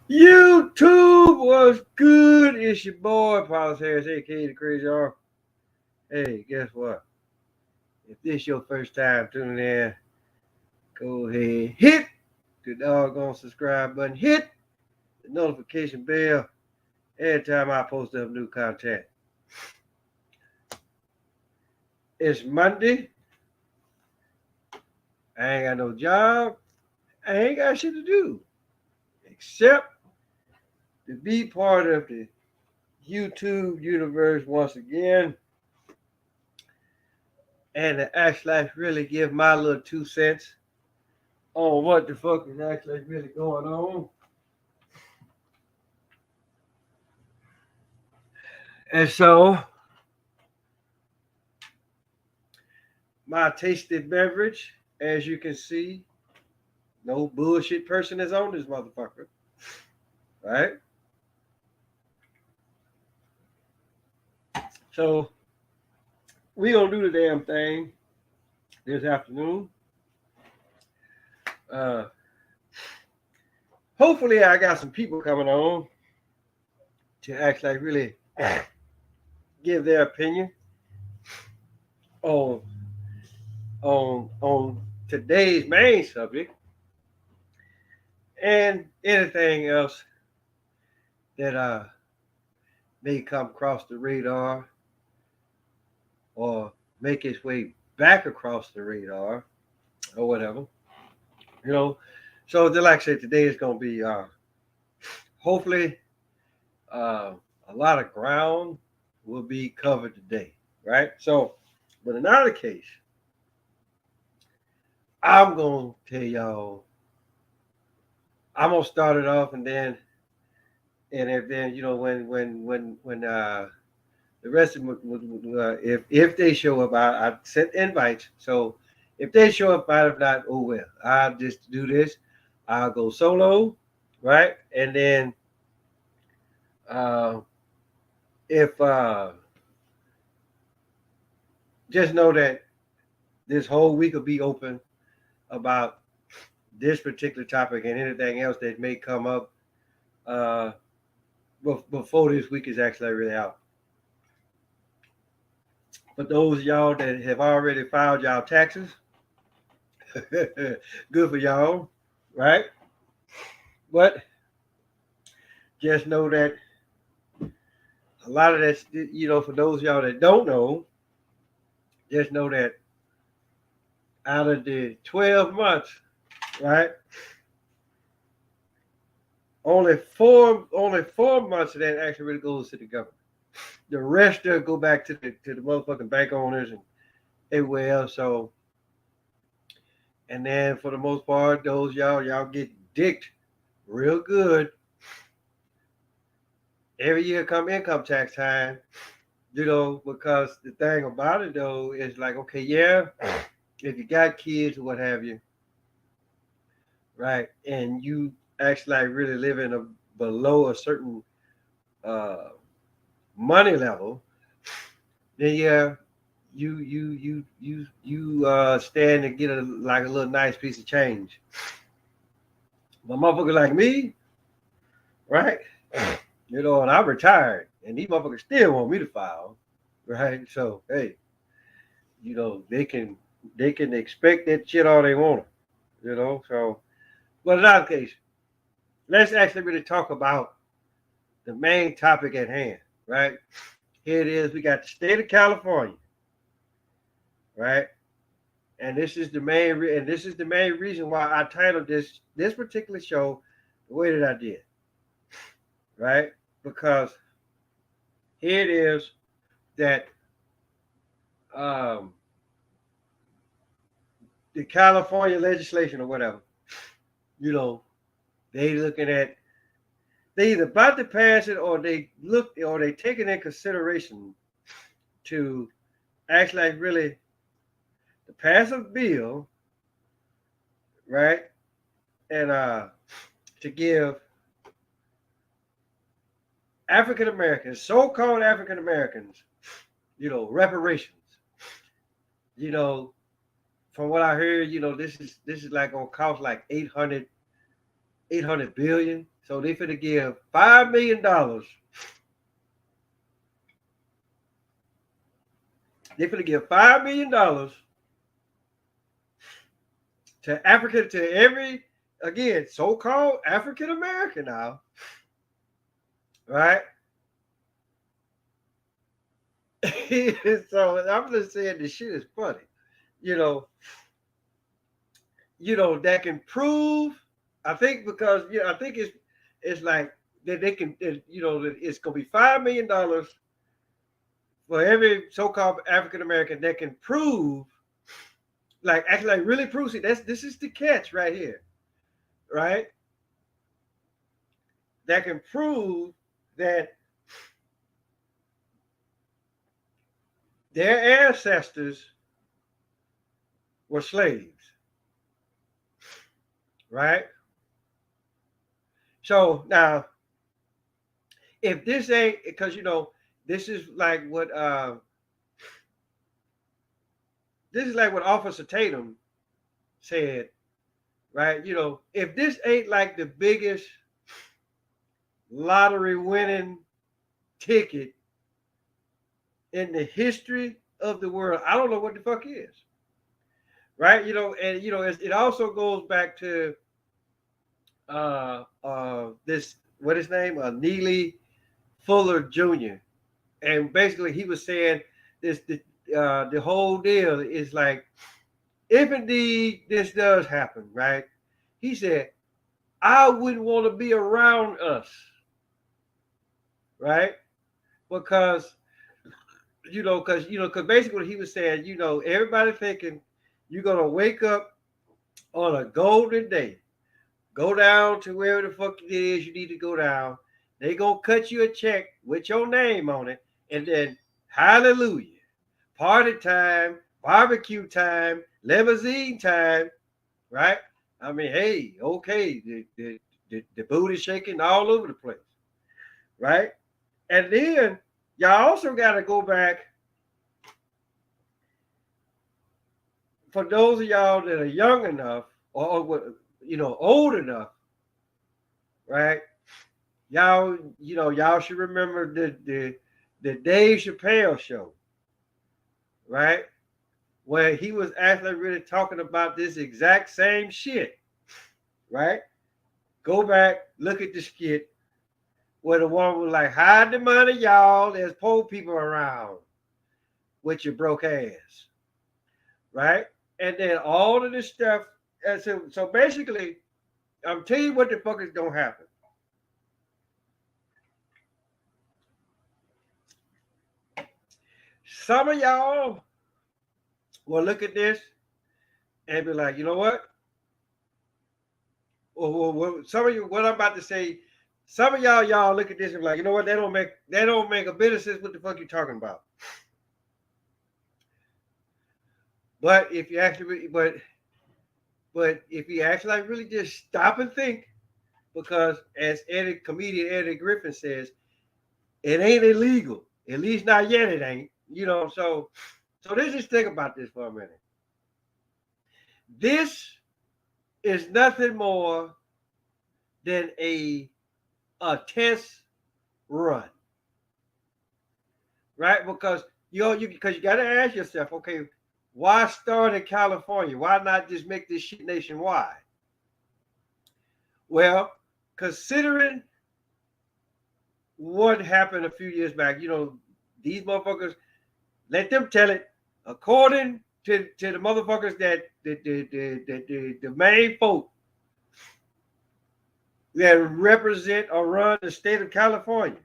YouTube was good. It's your boy, Paulus Harris, aka the Crazy R. Hey, guess what? If this your first time tuning in, go ahead, hit the doggone subscribe button, hit the notification bell every time I post up new content. It's Monday. I ain't got no job. I ain't got shit to do except to be part of the YouTube universe once again and to actually really give my little 2 cents on what the fuck is actually really going on. And so, my tasted beverage, as you can see, no bullshit person is on this motherfucker, right? So, we gonna do the damn thing this afternoon. Uh, Hopefully, I got some people coming on to actually really give their opinion on on today's main subject and anything else that may come across the radar or make its way back across the radar or whatever. You know, so like I said, today is gonna be hopefully uh, a lot of ground will be covered today, right? So, but in either case, I'm gonna tell y'all. I'm gonna start it off, and if then when the rest of them if they show up, I sent invites. So if they show up, fine. If not, oh well. I'll just do this. I'll go solo, right? And then uh, if just know that this whole week will be open about this particular topic and anything else that may come up uh, before this week is actually really out. But those of y'all that have already filed y'all taxes, good for y'all, right? But just know that a lot of that, for those of y'all that don't know, just know that out of the 12 months, right, only four months of that actually really goes to the government. The rest will go back to the motherfucking bank owners and everywhere else. So, and then for the most part, those y'all get dicked real good every year come income tax time, because the thing about it though is like, okay, yeah, if you got kids or what have you, right, and you actually like really living below a certain uh, money level, then yeah, you stand to get a little nice piece of change. But motherfuckers like me, right? And I'm retired, and these motherfuckers still want me to file, right? So hey, they can expect that shit all they want, So, but in our case, let's actually really talk about the main topic at hand, right? Here it is. We got the state of California, right? And this is the main reason why I titled this particular show the way that I did, right? Because here it is that um, the California legislation or whatever, you know, they looking at they either about to pass it or they taking in consideration to actually like really to pass a bill, right? And to give African Americans, so-called African Americans, reparations. You know, from what I heard, this is like gonna cost like 800 billion, So they finna give $5 million. They finna give $5 million to Africa, to every, again, so-called African American now, right? So I'm just saying this shit is funny. You know, that can prove. I think because I think it's like that they can, that it's gonna be $5 million for every so-called African American that can prove, like actually like really prove. See, this is the catch right here, right? That can prove that their ancestors were slaves, right? So now, if this ain't, because this is like what Officer Tatum said, right? If this ain't like the biggest lottery winning ticket in the history of the world, I don't know what the fuck is, right? And it also goes back to this, what his name, Neely Fuller Jr. And basically he was saying the whole deal is like, if indeed this does happen, right? He said, I wouldn't want to be around us, right? Because because basically what he was saying, everybody thinking you're gonna wake up on a golden day, go down to wherever the fuck it is you need to go down. They gonna cut you a check with your name on it, and then hallelujah, party time, barbecue time, limousine time, right? I mean, hey, okay, the booty shaking all over the place, right? And then y'all also got to go back, for those of y'all that are young enough or old enough, right? Y'all should remember the Dave Chappelle show, right? Where he was actually really talking about this exact same shit, right? Go back, look at the skit where the one was like, hide the money, y'all. There's poor people around with your broke ass, right? And then all of this stuff. And so basically, I'm telling you what the fuck is gonna happen. Some of y'all will look at this and be like, you know what? Or some of you, what I'm about to say, some of y'all look at this and be like, you know what? They don't make a bit of sense what the fuck you talking about. But if you actually, but if you actually like really just stop and think, because as comedian Eddie Griffin says, it ain't illegal. At least not yet. It ain't. So let's just think about this for a minute. This is nothing more than a test run, right? Because you got to ask yourself, okay, why start in California? Why not just make this shit nationwide? Well, considering what happened a few years back, these motherfuckers, let them tell it. According to the motherfuckers that the main folk that represent or run the state of California,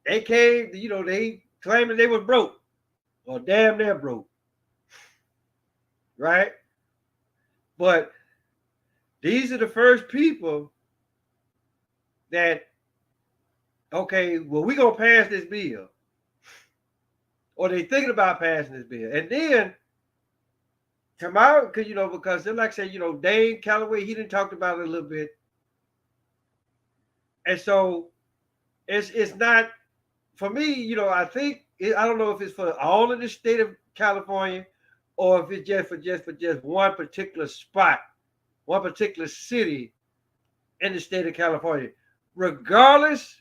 they came, they claimed that they were broke or damn near broke, right? But these are the first people that, okay, well, we're going to pass this bill. Or they thinking about passing this bill. And then tomorrow, because they're like say, Dane Calloway, he didn't talk about it a little bit. And so it's not, for me, I think, I don't know if it's for all of the state of California or if it's just for just one particular spot, one particular city in the state of California, regardless.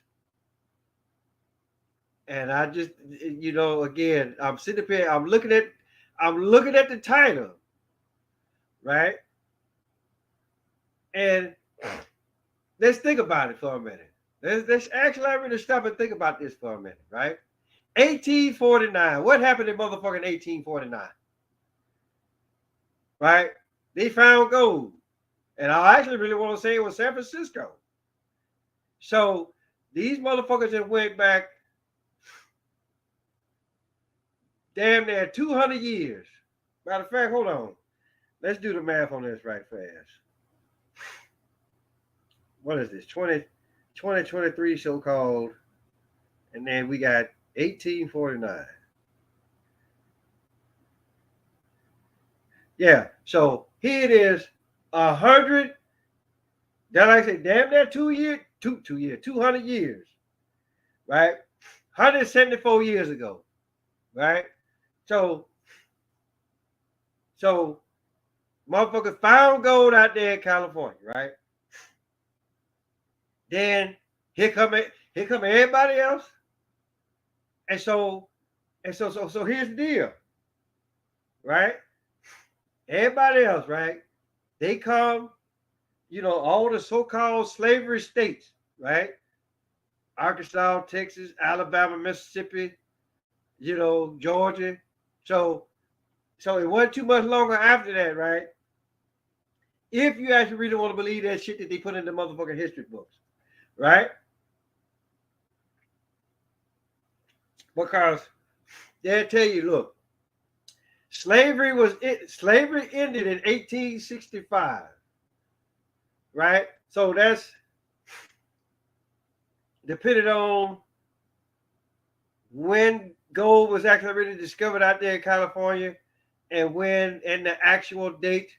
And I just, again, I'm sitting up here, I'm looking at the title, right? And let's think about it for a minute. Let's actually really stop and think about this for a minute, right? 1849. What happened in motherfucking 1849? Right? They found gold. And I actually really want to say it was San Francisco. So these motherfuckers that went back damn near 200 years. Matter of fact, hold on. Let's do the math on this right fast. What is this? 2023 so-called. And then we got 1849. Yeah. So here it is. 100. Did I say damn near 2 years? 200 years. Right? 174 years ago. Right? So motherfuckers found gold out there in California, right? Then here come everybody else. And so here's the deal, right? Everybody else, right? They come, all the so-called slavery states, right? Arkansas, Texas, Alabama, Mississippi, Georgia. So it wasn't too much longer after that, right? If you actually really want to believe that shit that they put in the motherfucking history books, right? Because they'll tell you, look, slavery ended in 1865, right? So that's depending on when gold was actually really discovered out there in California and the actual date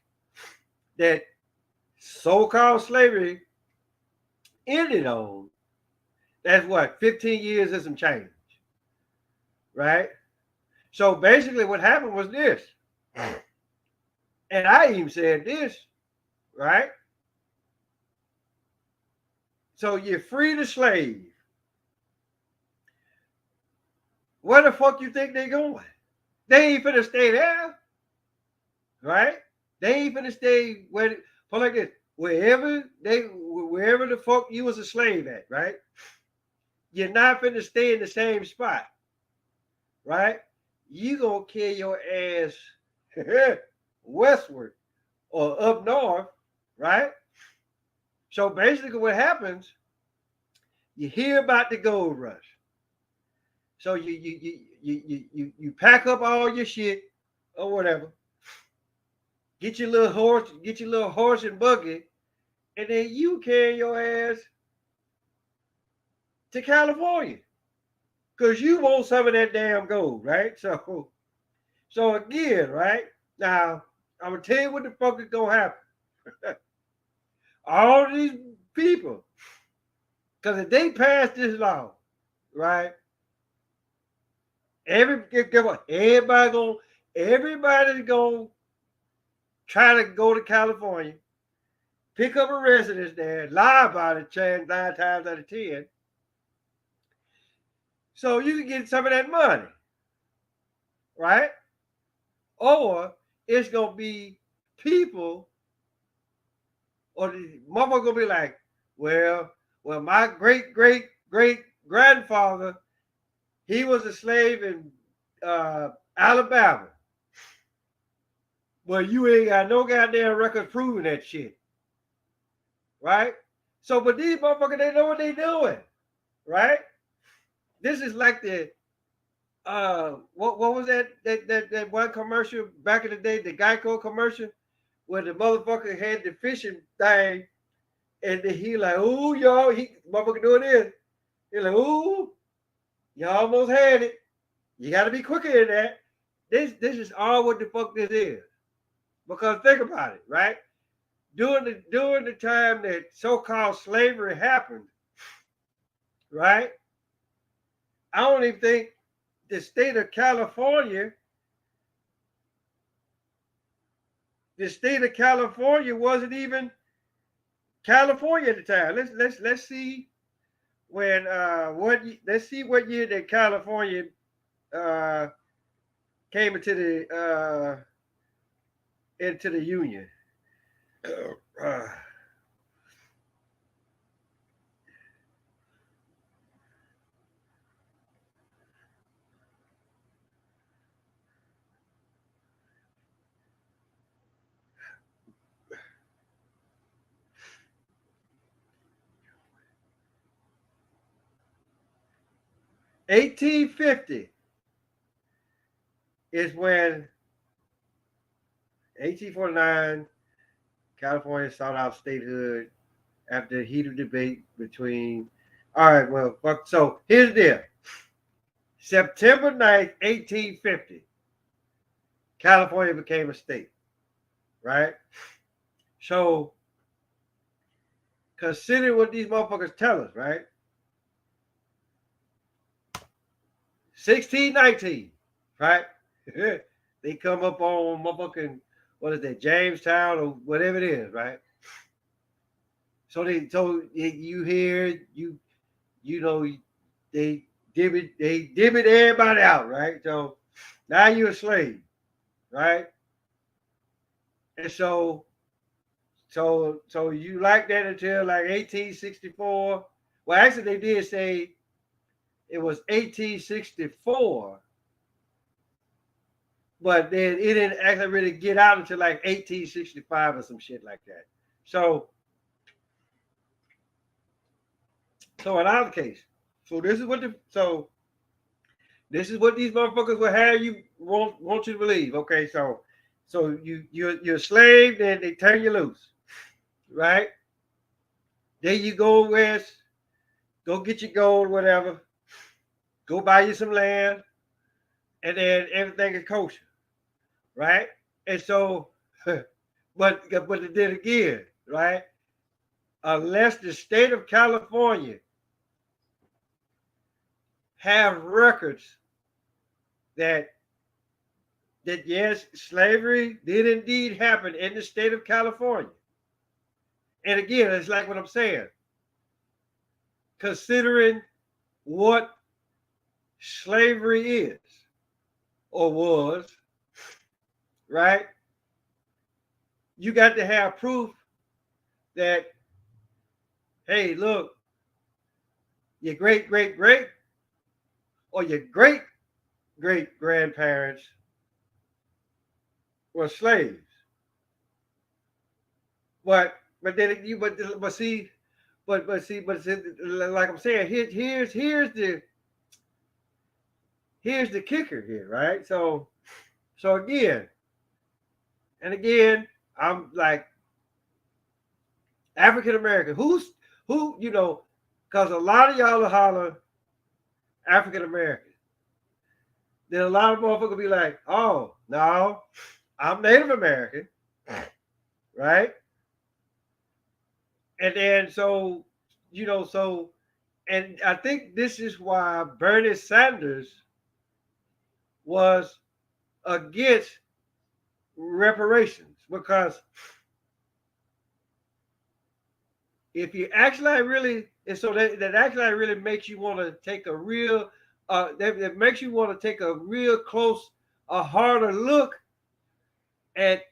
that so-called slavery ended on. That's what, 15 years and some change, right? So basically what happened was this, and I even said this, right? So you free the slave. Where the fuck you think they going? They ain't finna stay there, right? They ain't finna stay like this. Wherever the fuck you was a slave at, right? You're not finna stay in the same spot, right? You gonna carry your ass westward or up north, right? So basically what happens, you hear about the gold rush. So you pack up all your shit or whatever, get your little horse and buggy, and then you carry your ass to California. Cause you want some of that damn gold, right? So again, right? Now, I'm gonna tell you what the fuck is gonna happen. All these people, because if they pass this law, right? Everybody's gonna try to go to California, pick up a residence there, lie about it, 9 times out of 10. So you can get some of that money, right? Or it's gonna be people, or the motherfucker gonna be like, well, my great grandfather, he was a slave in Alabama. Well, you ain't got no goddamn records proving that shit, right? So, but these motherfuckers, they know what they doing, right? This is like the what was that one commercial back in the day, the Geico commercial, where the motherfucker had the fishing thing, and then he like, ooh, y'all, motherfucker doing this. He like, ooh, you almost had it. You got to be quicker than that. This is all what the fuck this is. Because think about it, right? During the time that so-called slavery happened, right? I don't even think the state of California wasn't even California at the time. Let's see when let's see what year that California uh, came into the union. Uh, 1850 is when 1849 California sought out statehood after a heated debate between. All right, well, so here's the deal. September 9th, 1850, California became a state, right? So consider what these motherfuckers tell us, right? 1619, right? They come up on motherfucking, what is that, Jamestown or whatever it is, right? So you hear you know they divot everybody out, right? So now you're a slave, right? And so you like that until like 1864. Well, actually they did say it was 1864, but then it didn't actually really get out until like 1865 or some shit like that. So in our case, so this is what these motherfuckers will have you want you to believe. Okay, so you're a slave, then they turn you loose, right? There you go west, go get your gold, whatever, go buy you some land, and then everything is kosher, right? And so, but then again, right? Unless the state of California have records that yes, slavery did indeed happen in the state of California. And again, it's like what I'm saying. Considering what slavery is or was, right? You got to have proof that, hey, look, your great great great or your great great grandparents were slaves. But see, like I'm saying, here's the kicker here, right? So again and again, I'm like African American. Who because a lot of y'all will holler African American. Then a lot of motherfuckers be like, oh no, I'm Native American, right? And then and I think this is why Bernie Sanders was against reparations, because if you actually really, and so that actually really makes you want to take a real, that makes you want to take a real close, a harder look at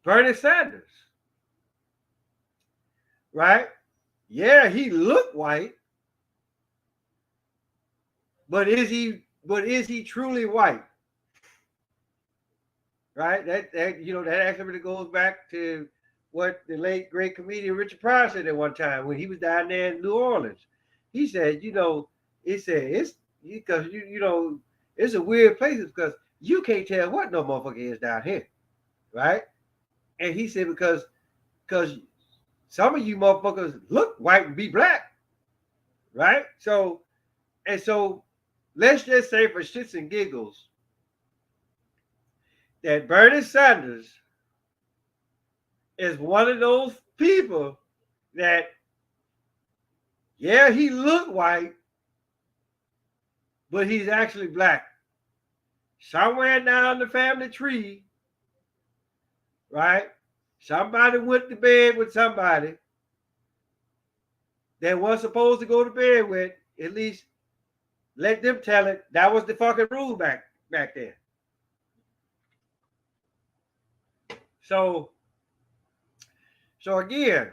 Bernie Sanders, right? Yeah, he looked white, but is he truly white? Right? That actually really goes back to what the late great comedian Richard Pryor said at one time when he was down there in New Orleans. He said, it's because it's a weird place because you can't tell what no motherfucker is down here, right? And he said because some of you motherfuckers look white and be black, right? So let's just say for shits and giggles that Bernie Sanders is one of those people that, yeah, he looked white, but he's actually black. Somewhere down the family tree, right? Somebody went to bed with somebody, that was supposed to go to bed with, at least let them tell it. That was the fucking rule back then. So again,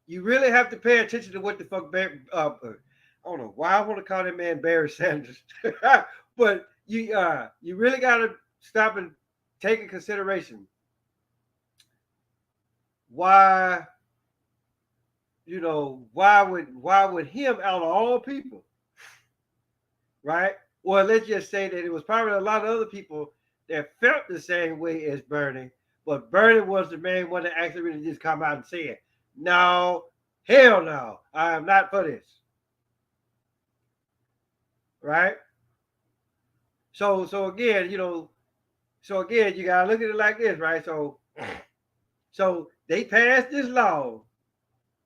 you really have to pay attention to what the fuck. I don't know why I want to call that man Barry Sanders, but you really got to stop and take in consideration why why would him out of all people, right? Well, let's just say that it was probably a lot of other people that felt the same way as Bernie, but Bernie was the main one that actually really just come out and said, "No, hell no, I am not for this." Right? So again, you gotta look at it like this, right? So they passed this law.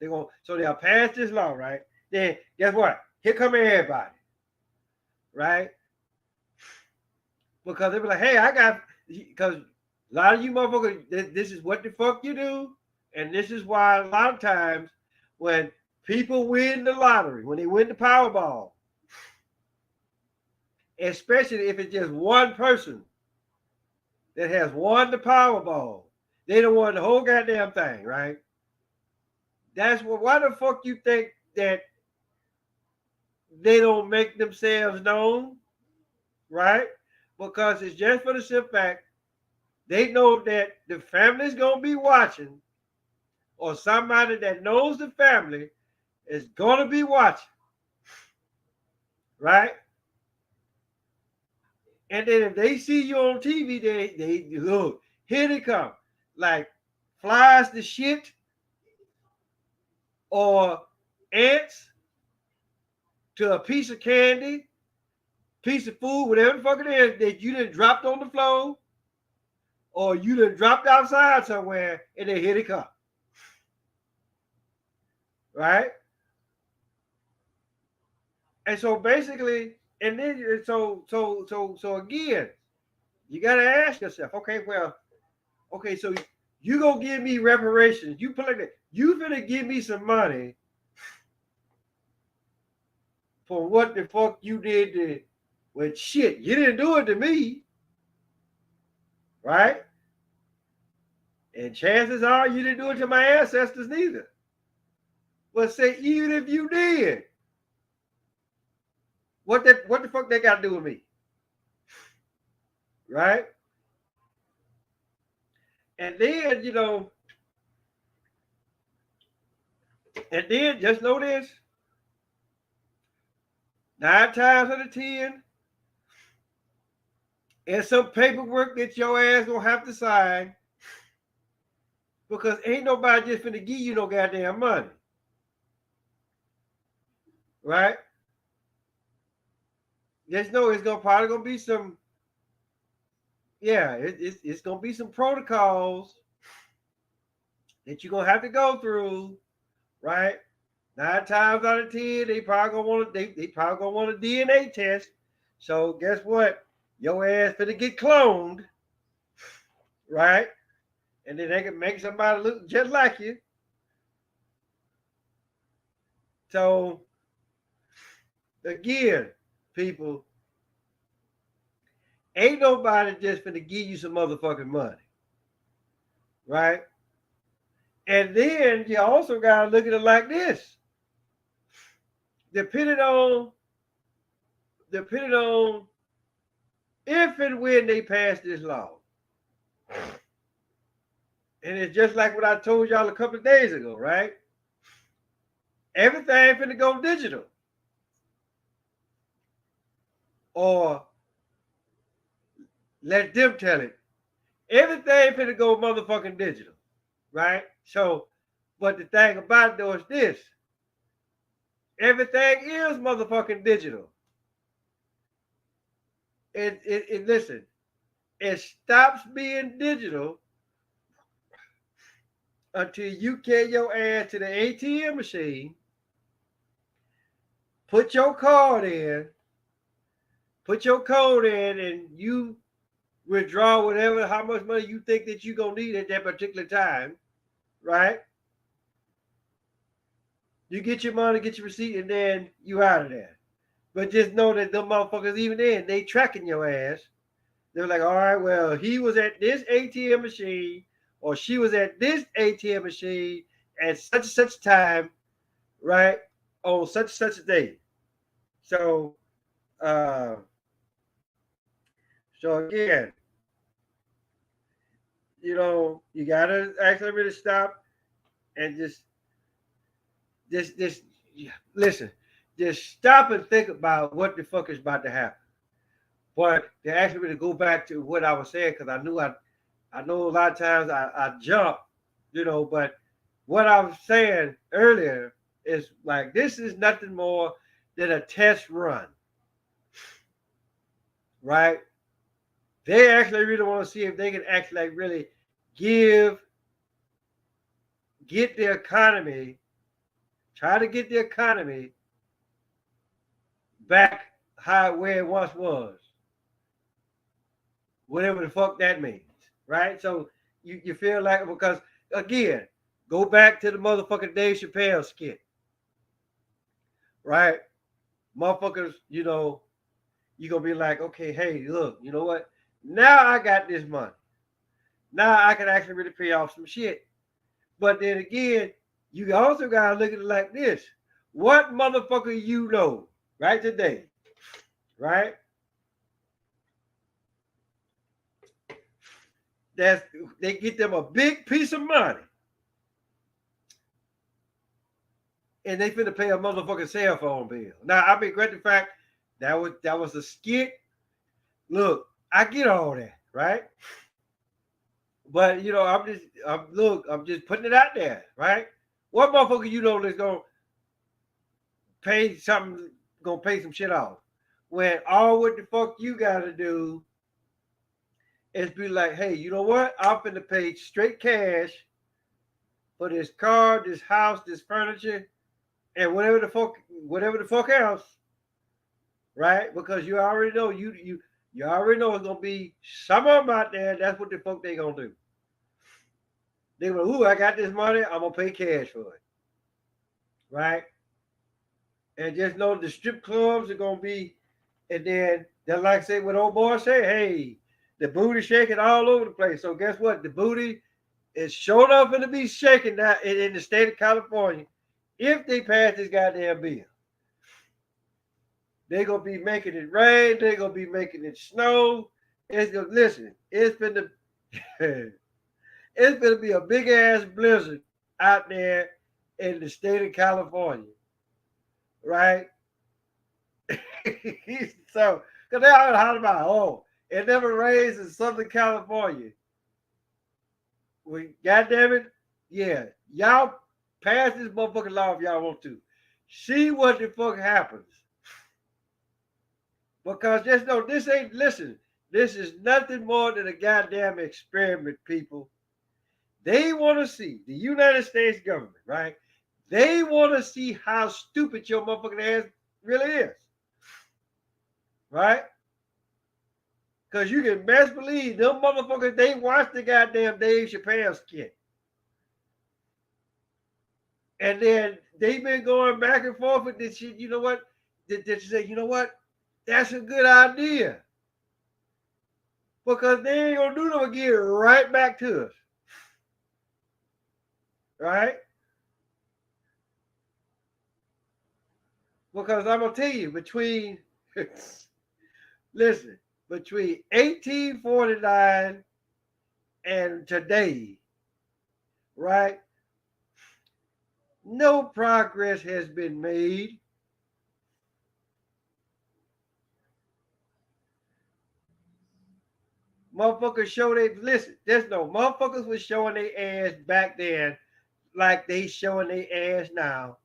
They'll pass this law, right? Then guess what? Here come everybody, right? Because they be like, hey, because a lot of you motherfuckers, this is what the fuck you do, and this is why a lot of times when people win the lottery, when they win the Powerball, especially if it's just one person that has won the Powerball, they don't won the whole goddamn thing, right? That's what. Why the fuck you think that they don't make themselves known, right? Because it's just for the simple fact they know that the family's gonna be watching, or somebody that knows the family is gonna be watching, right? And then if they see you on TV, they look, here they come, like flies to shit or ants to a piece of candy, piece of food, whatever the fuck it is that you done dropped on the floor or you done dropped outside somewhere, and then here they come. Right? And so basically, and then so again, you gotta ask yourself, okay, so you gonna give me reparations. You put like that, you gonna give me some money for what the fuck you did to, well, shit, you didn't do it to me. Right? And chances are you didn't do it to my ancestors neither. But say even if you did, what the fuck they got to do with me? Right? And then, and then just know this. 9 times out of 10, and some paperwork that your ass gonna have to sign, because ain't nobody just finna give you no goddamn money. Right? Just know it's probably gonna be some, it's gonna be some protocols that you're gonna have to go through, right? 9 times out of 10, they probably gonna want a DNA test. So guess what? Your ass finna get cloned, right? And then they can make somebody look just like you. So again, people, ain't nobody just finna give you some motherfucking money, right? And then you also gotta look at it like this. Depending on if and when they pass this law. And it's just like what I told y'all a couple of days ago, right? Everything finna go digital. Or let them tell it. Everything finna go motherfucking digital, right? So, but the thing about it though is this. Everything is motherfucking digital. Listen, it stops being digital until you carry your ass to the ATM machine, put your card in, put your code in, and you withdraw how much money you think that you're gonna need at that particular time, right? You get your money, get your receipt, and then you out of there. But just know that them motherfuckers, even then, they tracking your ass. They're like, all right, well, he was at this ATM machine, or she was at this ATM machine at such and such time, right? On such and such a day. So, uh, so again, you gotta actually really stop and just listen. Just stop and think about what the fuck is about to happen. But to actually really go back to what I was saying, because I know a lot of times I jump, but what I was saying earlier is like this is nothing more than a test run, right? They actually really want to see if they can actually like really give get the economy, try to get the economy back how where it once was, whatever the fuck that means, right? So you feel like because again, go back to the motherfucking Dave Chappelle skit, right? Motherfuckers, you gonna be like, okay, hey, look, you know what? Now I got this money. Now I can actually really pay off some shit. But then again, you also gotta look at it like this. What motherfucker you know right today, right? That's they get them a big piece of money and they finna pay a motherfucking cell phone bill. Now I mean, granted the fact that was a skit. Look, I get all that, right? But I'm just putting it out there, right? What motherfucker you know that's pay something, gonna pay some shit off? When all what the fuck you gotta do is be like, hey, you know what? I'm finna pay straight cash for this car, this house, this furniture, and whatever the fuck else, right? Because you already know you already know it's gonna be some of them out there. That's what the fuck they gonna do. They go, ooh, I got this money. I'm gonna pay cash for it, right? And just know the strip clubs are gonna be, and then they're like say what old boy say, hey, the booty shaking all over the place. So guess what? The booty is sure enough going to be shaking now in the state of California if they pass this goddamn bill. They're gonna be making it rain. They're gonna be making it snow. It's gonna listen. It's gonna be a big ass blizzard out there in the state of California, right? So, because they always holler about, oh, it never rains in Southern California. We, goddamn it, yeah, y'all pass this motherfucking law if y'all want to. See what the fuck happens. Because just know this ain't listen. This is nothing more than a goddamn experiment, people. They want to see the United States government, right? They want to see how stupid your motherfucking ass really is, right? Because you can best believe them motherfuckers, they watched the goddamn Dave Chappelle skit. And then they've been going back and forth with this shit. You know what? They say, you know what? That's a good idea. Because they ain't gonna do them again right back to us. Right? Because I'm gonna tell you, between 1849 and today, right? No progress has been made. Motherfuckers show they listen. There's no motherfuckers was showing their ass back then like they showing their ass now.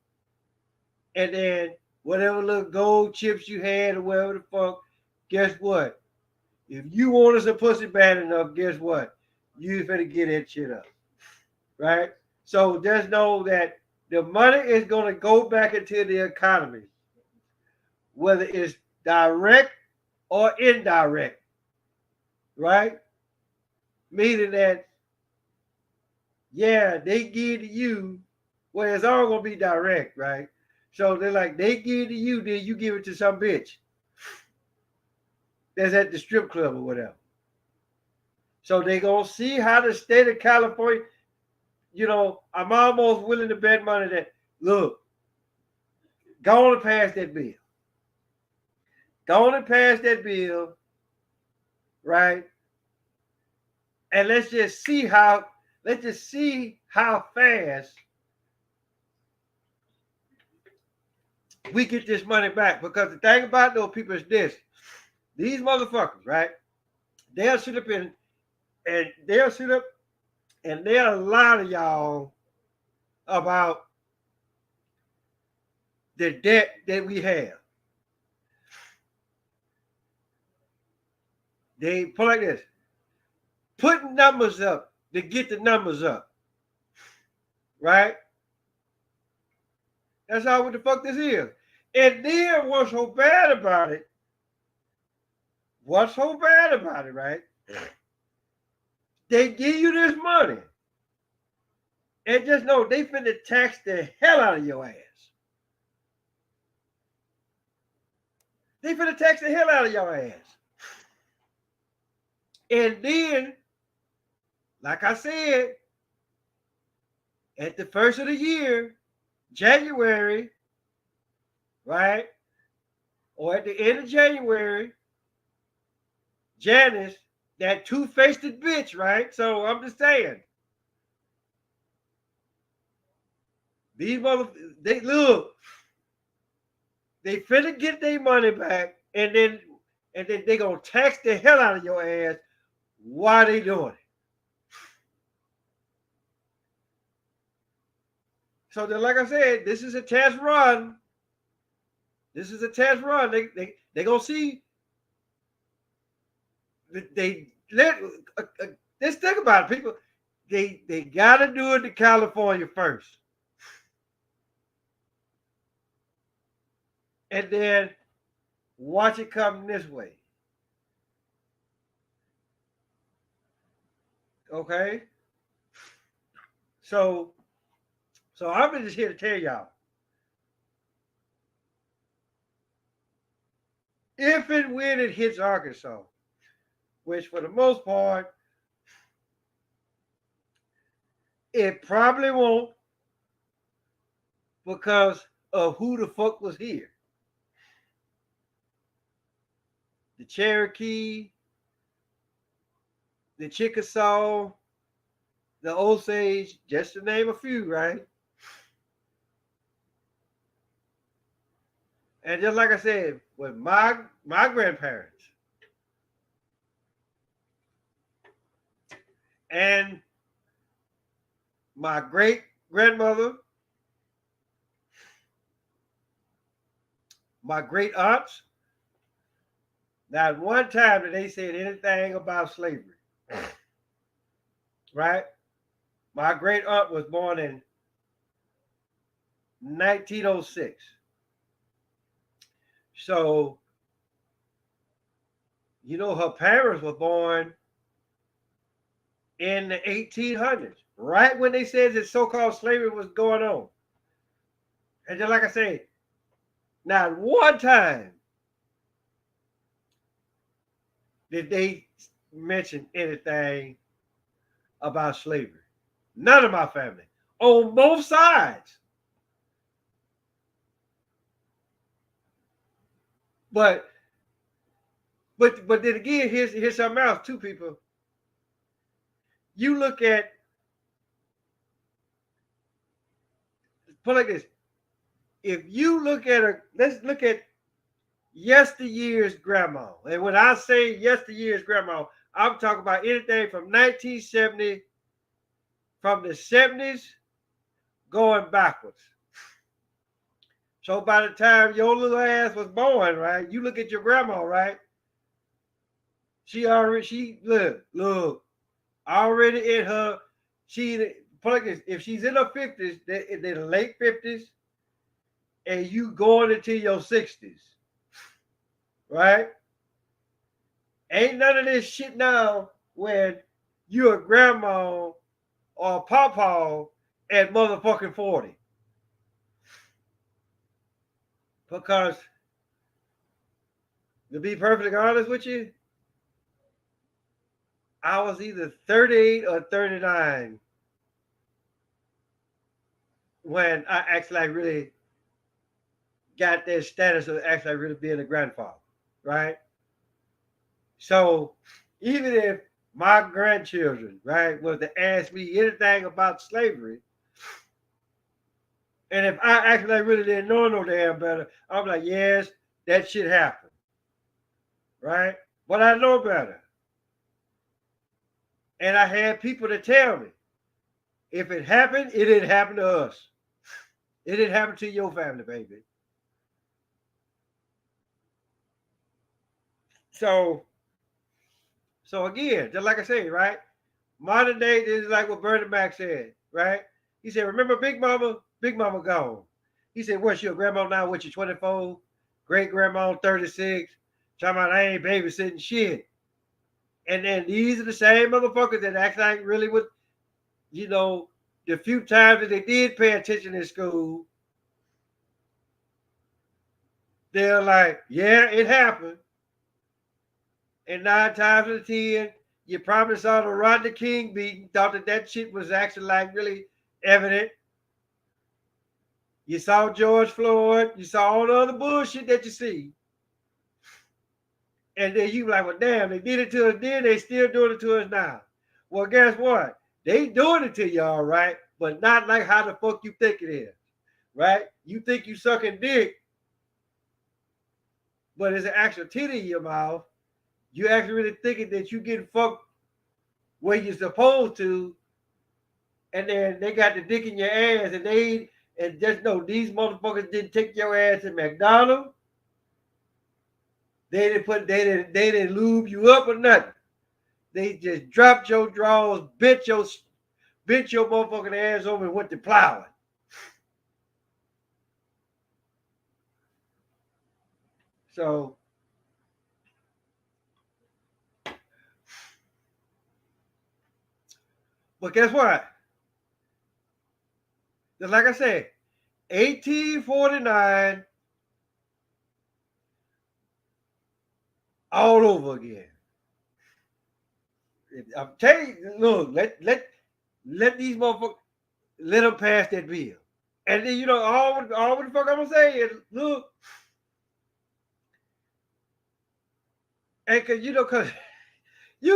And then whatever little gold chips you had or whatever the fuck, guess what? If you wanted some pussy bad enough, guess what? You finna get that shit up. Right? So just know that the money is gonna go back into the economy, whether it's direct or indirect. Right? Meaning that, yeah, they give to you Well, it's all gonna be direct, right? So they're like, they give it to you, then you give it to some bitch that's at the strip club or whatever. So they gonna see how the state of California, I'm almost willing to bet money that, look, go on and pass that bill. Go on and pass that bill, right? And let's just see how fast we get this money back. Because the thing about those people is this: these motherfuckers, right? They'll sit up and they'll lie to y'all about the debt that we have. They put like this: putting numbers up to get the numbers up, right? That's how what the fuck this is. And then what's so bad about it? Right? They give you this money. And just know they finna tax the hell out of your ass. They finna tax the hell out of your ass. And then, like I said, at the first of the year, January, right? Or at the end of January, Janice, that two-faced bitch, right? So I'm just saying. These motherfuckers, they finna get their money back, and then they gonna tax the hell out of your ass while they doing it. So then, like I said, this is a test run. They gonna see. Let's think about it, people. They gotta do it to California first. And then watch it come this way. Okay? So I'm just here to tell y'all. If and when it hits Arkansas, which for the most part, it probably won't, because of who the fuck was here. The Cherokee, the Chickasaw, the Osage, just to name a few, right? And just like I said, with my grandparents and my great grandmother, my great aunts, not one time did they say anything about slavery. Right? My great aunt was born in 1906. So, her parents were born in the 1800s, right when they said that so-called slavery was going on. And just like I said, not one time did they mention anything about slavery. None of my family, on both sides. But then again, here's something else too, people. You look at, put it like this. If you look at let's look at yesteryear's grandma. And when I say yesteryear's grandma, I'm talking about anything from 1970, from the 70s going backwards. So by the time your little ass was born, right, you look at your grandma, right? Look, already in her, if she's in her 50s, in the late 50s, and you going into your 60s, right? Ain't none of this shit now when you're a grandma or a pawpaw at motherfucking 40. Because to be perfectly honest with you, I was either 38 or 39 when I actually like really got that status of actually really being a grandfather, right? So even if my grandchildren, right, was to ask me anything about slavery, and if I actually like really didn't know no damn better, I'm like, yes, that shit happened, right? But I know better. And I had people to tell me, if it happened, it didn't happen to us. It didn't happen to your family, baby. So, so again, just like I said, right? Modern day is like what Bernie Mac said, right? He said, remember Big Mama? Big Mama gone. He said, what's your grandma now? What you 24? Great grandma 36. Talking about I ain't babysitting shit. And then these are the same motherfuckers that act like really with, you know, the few times that they did pay attention in school, they're like, yeah, it happened. And 9 times out of 10, you probably saw the Rodney King beating, thought that that shit was actually like really evident. You saw George Floyd, you saw all the other bullshit that you see. And then you like, well, damn, they did it to us then, they still doing it to us now. Well, guess what? They doing it to you, all right, but not like how the fuck you think it is, right? You think you sucking dick, but it's an actual titty in your mouth. You actually really thinking that you getting fucked where you're supposed to, and then they got the dick in your ass, and just know these motherfuckers didn't take your ass to McDonald's. They didn't lube you up or nothing. They just dropped your drawers, bent your motherfucking ass over and went to plowing. So, but guess what? Just like I said, 1849 all over again. I'm telling you, look, let these motherfuckers let them pass that bill. And then all what the fuck I'm gonna say is, look, and cause you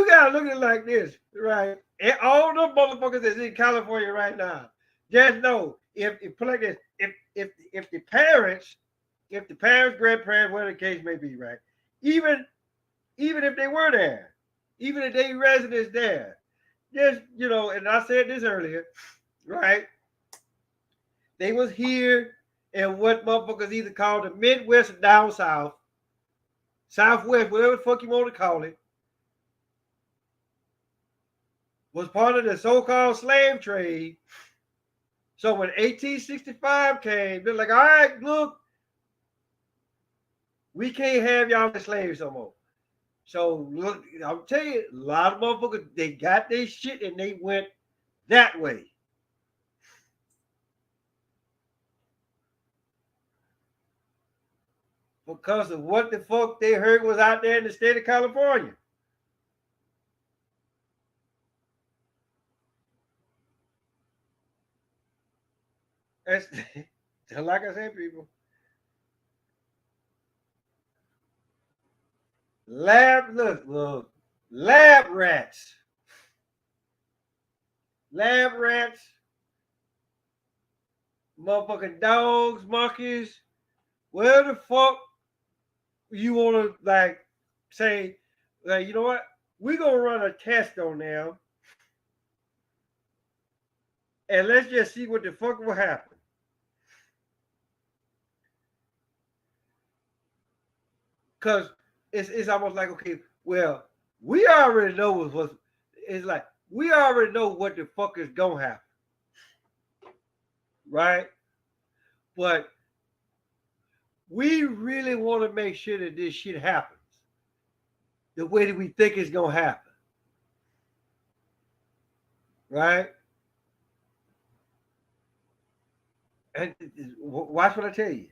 gotta look at it like this, right? And all the motherfuckers that's in California right now, just know if put like this, if the parents, grandparents, whatever the case may be, right? Even if they were there, even if they residents there, just and I said this earlier, right? They was here in what motherfuckers either call the Midwest or down south, Southwest, whatever the fuck you want to call it, was part of the so-called slave trade. So when 1865 came, they're like, all right, look, we can't have y'all as slaves no more. So look, I'm telling you, a lot of motherfuckers, they got their shit and they went that way. Because of what the fuck they heard was out there in the state of California. That's like I said, people. Look, lab rats. Lab rats, motherfucking dogs, monkeys, where the fuck you wanna like say, like, you know what? We're gonna run a test on them and let's just see what the fuck will happen. Cause it's almost like, okay, well, we already know what's it's like we already know what the fuck is gonna happen, right? But we really want to make sure that this shit happens the way that we think it's gonna happen, right? And watch what I tell you.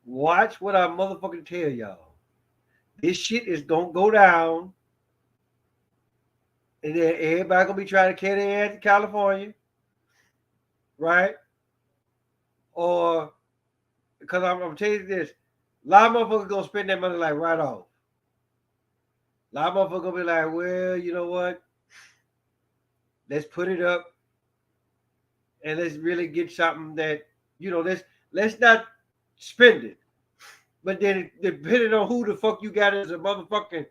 Watch what I motherfucking tell y'all. This shit is gonna go down, and then everybody gonna be trying to carry their ass to California, right? Or because I'm telling you this, a lot of motherfuckers gonna spend that money like right off. A lot of motherfuckers gonna be like, well, you know what? Let's put it up and let's really get something that let's not spend it. But then depending on who the fuck you got as a motherfucking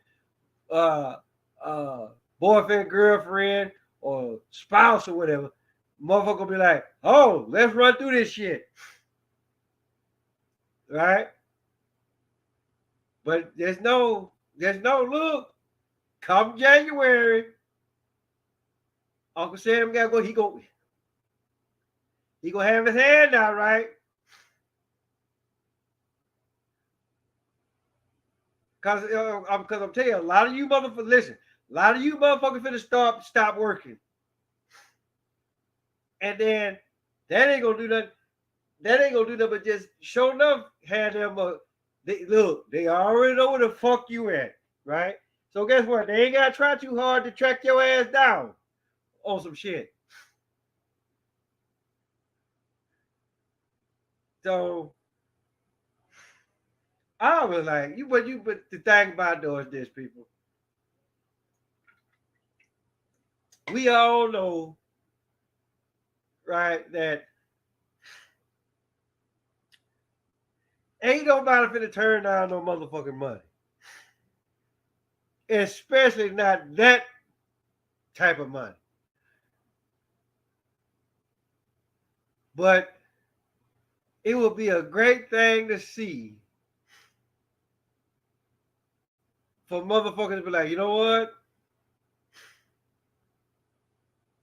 uh uh boyfriend, girlfriend, or spouse or whatever, motherfucker will be like, oh, let's run through this shit. Right? But there's no look. Come January, Uncle Sam gotta go. He gonna have his hand out, right? Cause I'm telling you, a lot of you motherfuckers listen. A lot of you motherfuckers finna stop working, and then that ain't gonna do nothing. That ain't gonna do nothing but just show enough have them. They already know where the fuck you at, right? So guess what? They ain't gotta try too hard to track your ass down on some shit. So I was like, but the thing about though is this, people. We all know, right, that ain't nobody finna turn down no motherfucking money. Especially not that type of money. But it would be a great thing to see for motherfuckers to be like, you know what?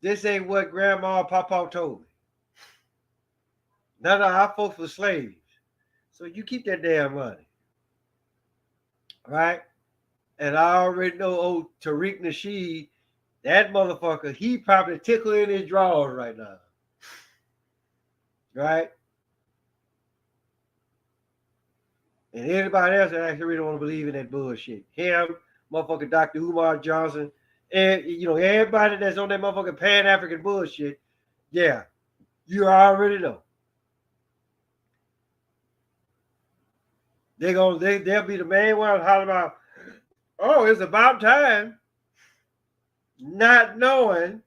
This ain't what grandma and papa told me. None of our folks were slaves. So you keep that damn money. Right? And I already know old Tariq Nasheed, that motherfucker, he probably tickling his drawers right now. Right? And anybody else that actually really want to believe in that bullshit. Him, motherfucking Dr. Umar Johnson, and everybody that's on that motherfucking Pan-African bullshit, yeah, you already know. They'll be the main ones hollering about, oh, it's about time, not knowing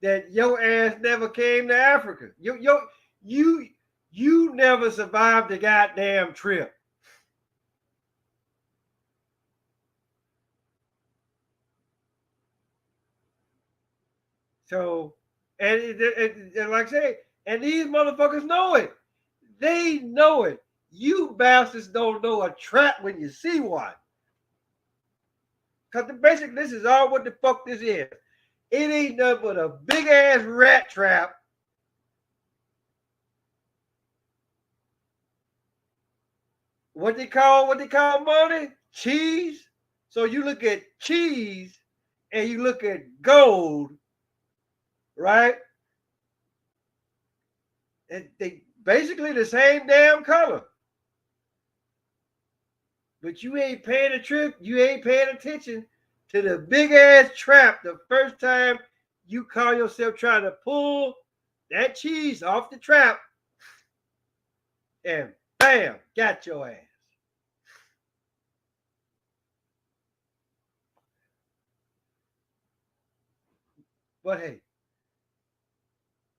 that your ass never came to Africa. You never survived the goddamn trip. So, and like I say, and these motherfuckers know it. They know it. You bastards don't know a trap when you see one. Because basically, this is all what the fuck this is. It ain't nothing but a big ass rat trap. What they call money? Cheese. So you look at cheese and you look at gold, right? And they basically the same damn color. But you ain't paying a trip, you ain't paying attention to the big ass trap the first time you call yourself trying to pull that cheese off the trap, and bam, got your ass. But hey,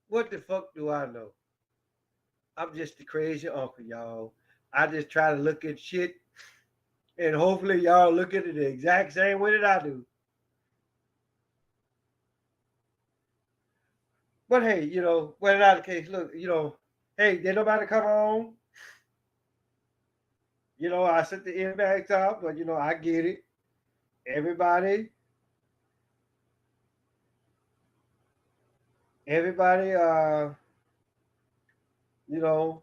what the fuck do I know? I'm just the crazy uncle, y'all. I just try to look at shit, and hopefully y'all look at it the exact same way that I do. But hey, whether the case, look, hey, did nobody come on? I sent the inbox out, but I get it. Everybody, everybody, you know,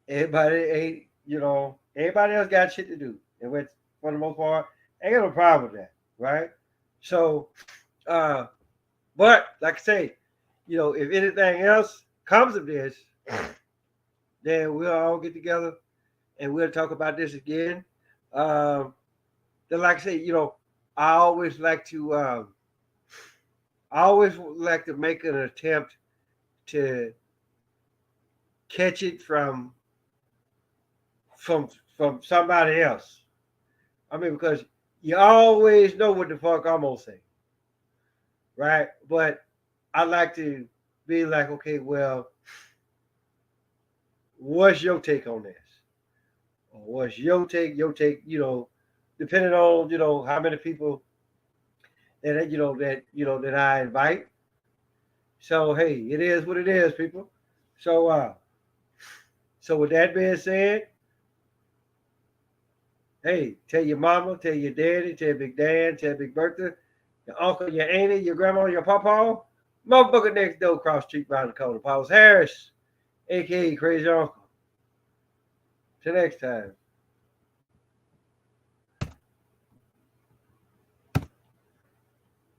everybody ain't, everybody else got shit to do. And which, for the most part, ain't got no problem with that, right? So, uh, but like I say, if anything else comes of this, then we'll all get together and we'll talk about this again. Um, then, like I say, I always like to, I always like to make an attempt to catch it from from somebody else. I mean, because you always know what the fuck I'm gonna say, right? But I like to be like, okay, well, what's your take on this? Or what's your take? Your take, depending on how many people that I invite. So hey, it is what it is, people. So so with that being said, hey, tell your mama, tell your daddy, tell Big Dan, tell Big Bertha, your uncle, your auntie, your grandma, your papa, motherfucker next door, cross street, round the corner, Paul's Harris, aka Crazy Uncle. Till next time.